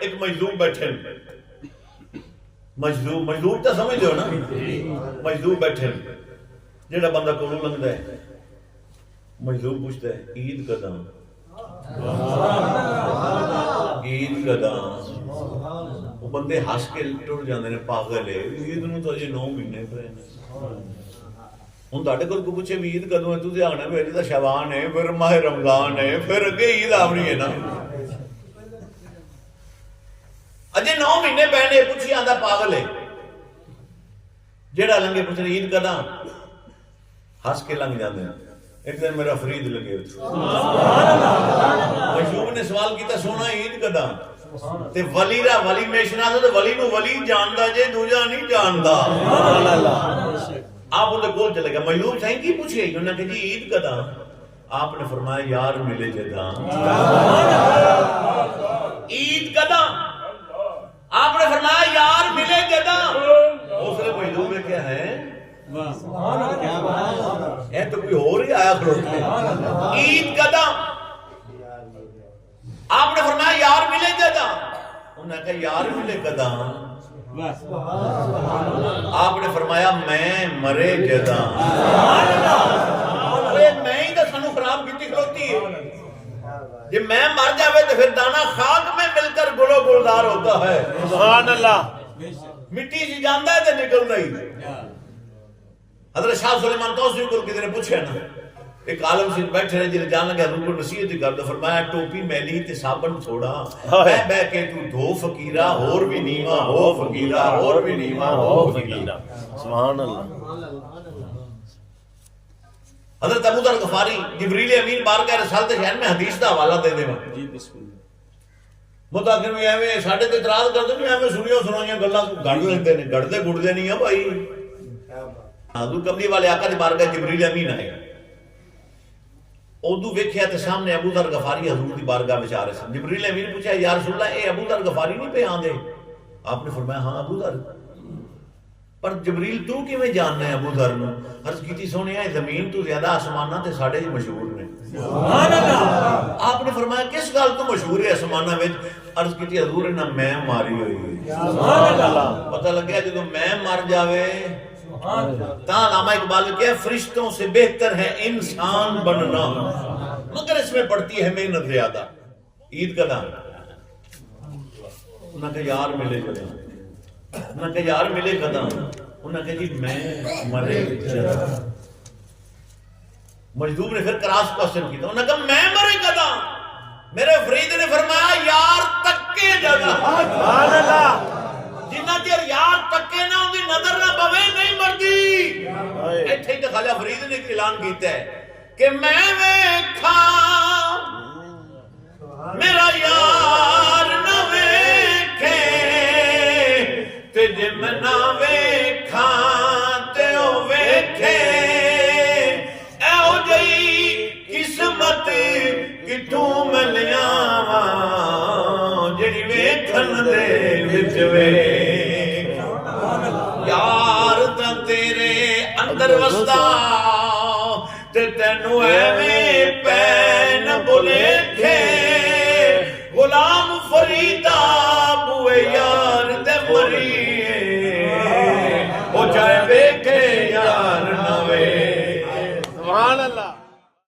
एक मजदूर बैठे, मजदूर तो समझ लो ना, मजदूर बैठे, जेड़ा बंदा कोलों लंघदा है, मजदूर पूछता है ईद कदा, ईद कदा, वो बंदे हस के टुट जाते हैं, पागल है, ईद नूं तो अजे 9 महीने पे हुण तुहाडे कोल कोई पूछे भी ईद कदों है, तुसीं आखना भी अजे तां शवान है, फिर माह रमजान है, फिर अगे ईद आवनी है ना, अजे 9 महीने पैने, पूछी आंदा पागल है, जेड़ा लंघे पूछे ईद कदा, हस के लंघ जाते हैं। एक दिन मेरा फरीद लगे, मशहूब ने सवाल किया सोना ईद कदा, ते वली दा वली मेशना तो वली नूं वली जानदा जे, दूजा नहीं जानदा। आप उनके कोल चले गए, मजलूब साईं की पूछे, उन्होंने कहा जी ईद कदा, आपने फरमाया यार मिले जदा, ईद कदा, आपने फरमाया यार मिले जदा, उसने मजलूब में क्या है, ये तो कोई और ही आया खड़ोते, ईद कदा, आपने फरमाया यार मिले जदा, उन्होंने कहा यार मिले कदा, आपने फरमाया मैं मरे जदा, मैं ही तो सानू खराब की खलोती है, जे मैं मर जावे तो फिर दाना खाक में मिलकर गुलो गुलजार होता है, सुभान अल्लाह, मिट्टी से जाता है तो निकलता ही। हज़रत शाह सुलेमान तौसीफ़ी को किसी ने पूछा ना, एक आलम से बैठे रहे जिन्हें जान लगा उनको नसीहत कर दो, फरमाया टोपी मैली ते साबन थोड़ा, बह के तू धो फकीरा और भी नीवा हो फकीरा, और भी नीवा हो फकीरा, सुभान अल्लाह। हज़रत अबू दर गफारी जिब्रील अमीन बारगाह रिसालत शहर में हदीस का हवाला दे देवा जी, बिल्कुल मुताकिर भी एवें साडे ते इतराज करदे ने, एवें सुनियो सुनाइयां गल्लां गढ़ लेंदे ने, गढ़दे गुड़दे नहीं है भाई। हजूर कमली वाले आका दी बारगाह जिब्रील अमीन आए, उदू वेख्या ते सामने अबू दर गफारी हजूर दी बारगाह विच आ रहे सन। जिब्रील अमीन पूछा या रसूल अल्लाह ए अबू दर गफारी नहीं पे आंदे? आपने फरमाया हां अबू दर, पर जिब्रील तू किवें जानना है अबू दर नूं? अर्ज कीती सोहणिया जमीन तो ज्यादा आसमानां ते साडे च मशहूर ने, सुभान अल्लाह। आपने फरमाया किस गल तो मशहूर है आसमानां विच? अर्ज कीती हजूर इन्हां मैं मारी हुई है, सुभान अल्लाह। पता लग्या जदों मैं मर जावे अल्लामा इकबाल ने कहा फरिश्तों से बेहतर है इंसान बनना, मगर इसमें पड़ती है मेहनत ज्यादा। ईद का दान उन्होंने यार मिले कदा, उन्होंने यार मिले कदा, उन्होंने जी मैं मरे जदा। मजदूर ने फिर क्रॉस क्वेश्चन किया, उन्होंने कहा मैं मरे कदा? मेरे फरीद ने फरमाया यार तक्के जदा, सुभान अल्लाह। जिन्ना चिर यार तक्के ना उनकी नजर ना पवे नहीं मरदी। इत्थे तो ख्वाजा फरीद ने एक ऐलान किया है कि मैं वेखा मेरा यार ना वेखे, ते जे मैं ना वेखा ते ओ वेखे, ऐहो जही किस्मत किथों मिलियावा जेड़ी वेखन दे विच वे। यार तां तेरे अंदर वसदा ते तैनू एवें पैन बुलेखे, गुलाम फरीदा बुए यार दे मरीए, ओ चाहे वेखे यार ना वे, सुभान अल्लाह।